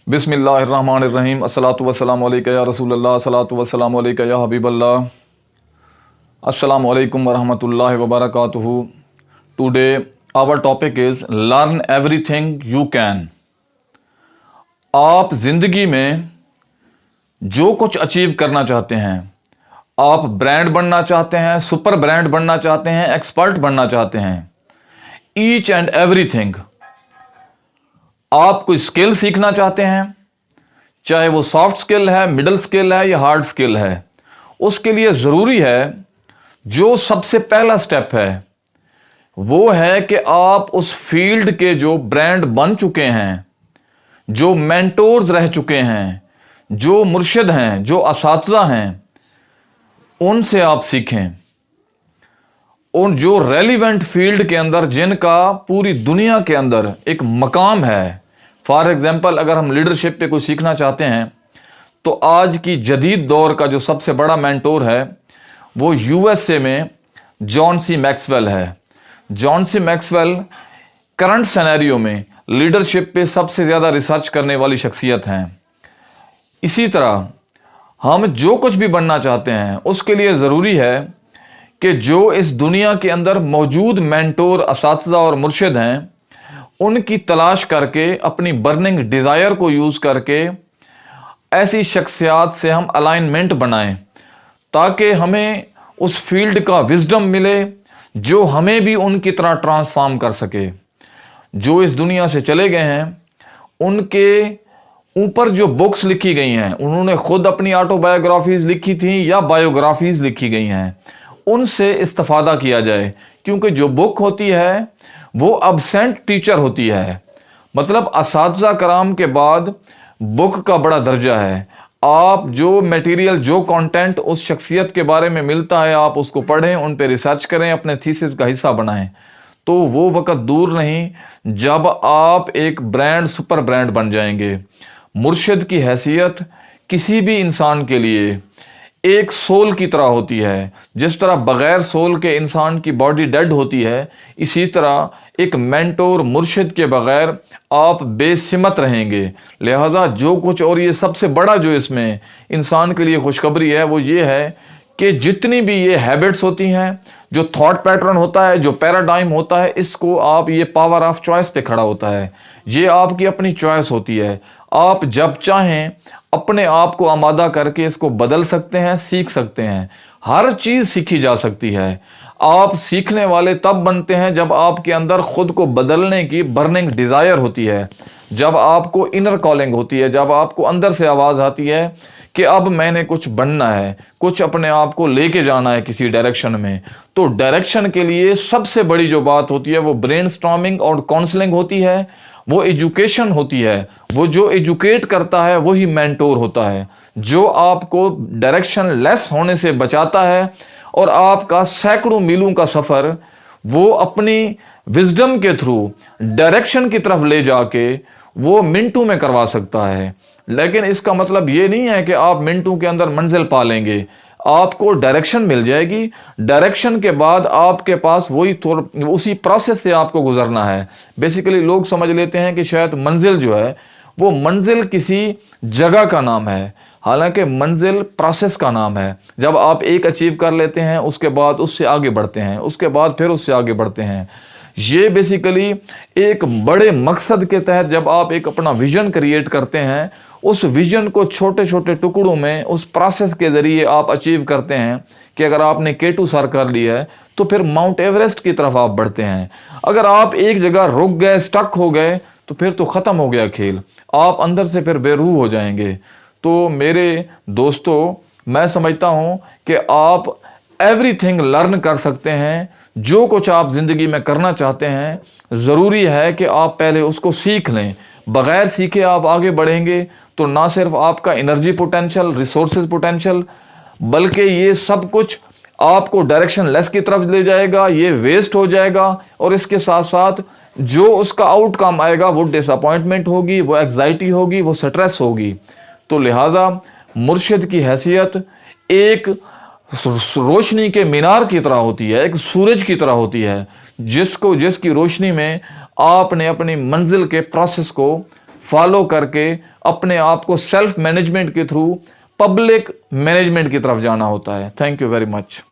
बिस्मिल्लाहिर्रहमानिर्रहीम अस्सलातु वस्सलामु अलैका या रसूलल्लाह अस्सलातु वस्सलामु अलैका या हबीबल्लाह अस्सलामु अलैकुम वरहमतुल्लाहि वबरकातुहू। Today our topic is learn everything you can. आप ज़िंदगी में जो कुछ अचीव करना चाहते हैं, आप ब्रांड बनना चाहते हैं, सुपर ब्रांड बनना चाहते हैं, एक्सपर्ट बनना चाहते हैं, ईच एंड एवरीथिंग, आप कोई स्किल सीखना चाहते हैं, चाहे वो सॉफ्ट स्किल है, मिडल स्किल है या हार्ड स्किल है, उसके लिए ज़रूरी है, जो सबसे पहला स्टेप है वो है कि आप उस फील्ड के जो ब्रांड बन चुके हैं, जो मेंटोर्स रह चुके हैं, जो मुर्शिद हैं, जो असातिज़ा हैं, उनसे आप सीखें। उन जो रेलिवेंट फील्ड के अंदर जिनका पूरी दुनिया के अंदर एक मकाम है। फॉर एग्जांपल, अगर हम लीडरशिप पे कुछ सीखना चाहते हैं तो आज की जदीद दौर का जो सबसे बड़ा मेंटोर है वो यूएसए में जॉन सी मैक्सवेल है। John C Maxwell current scenario में लीडरशिप पे सबसे ज़्यादा रिसर्च करने वाली शख्सियत हैं। इसी तरह हम जो कुछ भी बनना चाहते हैं उसके लिए ज़रूरी है कि जो इस दुनिया के अंदर मौजूद मेंटोर, असातिज़ा और मुर्शिद हैं, उनकी तलाश करके अपनी बर्निंग डिज़ायर को यूज़ करके ऐसी शख्सियात से हम अलाइनमेंट बनाएं ताकि हमें उस फील्ड का विजडम मिले जो हमें भी उनकी तरह ट्रांसफॉर्म कर सके। जो इस दुनिया से चले गए हैं उनके ऊपर जो बुक्स लिखी गई हैं, उन्होंने खुद अपनी ऑटोबायोग्राफीज़ लिखी थी या बायोग्राफीज़ लिखी गई हैं, उनसे इस्तिफादा किया जाए, क्योंकि जो बुक होती है वो अब्सेंट टीचर होती है। मतलब असातिज़ा कराम के बाद बुक का बड़ा दर्जा है। आप जो मटेरियल, जो कंटेंट उस शख्सियत के बारे में मिलता है, आप उसको पढ़ें, उन पे रिसर्च करें, अपने थीसिस का हिस्सा बनाएं, तो वो वक्त दूर नहीं जब आप एक ब्रांड, सुपर ब्रांड बन जाएंगे। मुर्शिद की हैसियत किसी भी इंसान के लिए एक सोल की तरह होती है। जिस तरह बग़ैर सोल के इंसान की बॉडी डेड होती है, इसी तरह एक मेंटोर, मुर्शिद के बग़ैर आप बेसिमत रहेंगे। लिहाजा जो कुछ, और ये सबसे बड़ा जो इसमें इंसान के लिए खुशखबरी है वो ये है कि जितनी भी ये हैबिट्स होती हैं, जो थॉट पैटर्न होता है, जो पैराडाइम होता है, इसको आप, ये पावर ऑफ चॉइस पे खड़ा होता है। ये आपकी अपनी चॉइस होती है। आप जब चाहें अपने आप को आमादा करके इसको बदल सकते हैं, सीख सकते हैं। हर चीज़ सीखी जा सकती है। आप सीखने वाले तब बनते हैं जब आपके अंदर खुद को बदलने की बर्निंग डिज़ायर होती है, जब आपको इनर कॉलिंग होती है, जब आपको अंदर से आवाज़ आती है कि अब मैंने कुछ बनना है, कुछ अपने आप को लेके जाना है किसी डायरेक्शन में। तो डायरेक्शन के लिए सबसे बड़ी जो बात होती है वो ब्रेनस्टॉर्मिंग और काउंसलिंग होती है, वो एजुकेशन होती है। वो जो एजुकेट करता है वही मेंटोर होता है, जो आपको डायरेक्शन लेस होने से बचाता है और आपका सैकड़ों मीलों का सफ़र वो अपनी विजडम के थ्रू डायरेक्शन की तरफ ले जाके वो मिनटों में करवा सकता है। लेकिन इसका मतलब ये नहीं है कि आप मिनटों के अंदर मंजिल पा लेंगे। आपको डायरेक्शन मिल जाएगी, डायरेक्शन के बाद आपके पास वही उसी प्रोसेस से आपको गुजरना है। बेसिकली लोग समझ लेते हैं कि शायद मंजिल जो है वो मंजिल किसी जगह का नाम है, हालांकि मंजिल प्रोसेस का नाम है। जब आप एक अचीव कर लेते हैं उसके बाद उससे आगे बढ़ते हैं, उसके बाद फिर उससे आगे बढ़ते हैं। ये बेसिकली एक बड़े मकसद के तहत जब आप एक अपना विजन क्रिएट करते हैं, उस विजन को छोटे छोटे टुकड़ों में उस प्रोसेस के ज़रिए आप अचीव करते हैं कि अगर आपने K2 सर कर लिया है तो फिर माउंट एवरेस्ट की तरफ आप बढ़ते हैं। अगर आप एक जगह रुक गए, स्टक हो गए, तो फिर तो ख़त्म हो गया खेल, आप अंदर से फिर बेरूह हो जाएंगे। तो मेरे दोस्तों, मैं समझता हूँ कि आप एवरीथिंग लर्न कर सकते हैं। जो कुछ आप ज़िंदगी में करना चाहते हैं, ज़रूरी है कि आप पहले उसको सीख लें। बग़ैर सीखे आप आगे बढ़ेंगे तो ना सिर्फ आपका एनर्जी पोटेंशियल, रिसोर्सेज पोटेंशियल, बल्कि ये सब कुछ आपको डायरेक्शन लेस की तरफ ले जाएगा, ये वेस्ट हो जाएगा। और इसके साथ साथ जो उसका आउटकम आएगा वो डिसअपॉइंटमेंट होगी, वो एग्जाइटी होगी, वो स्ट्रेस होगी। तो लिहाजा मुर्शिद की हैसियत एक रोशनी के मीनार की तरह होती है, एक सूरज की तरह होती है, जिसकी रोशनी में आपने अपनी मंजिल के प्रोसेस को फॉलो करके अपने आप को सेल्फ मैनेजमेंट के थ्रू पब्लिक मैनेजमेंट की तरफ जाना होता है। Thank you very much.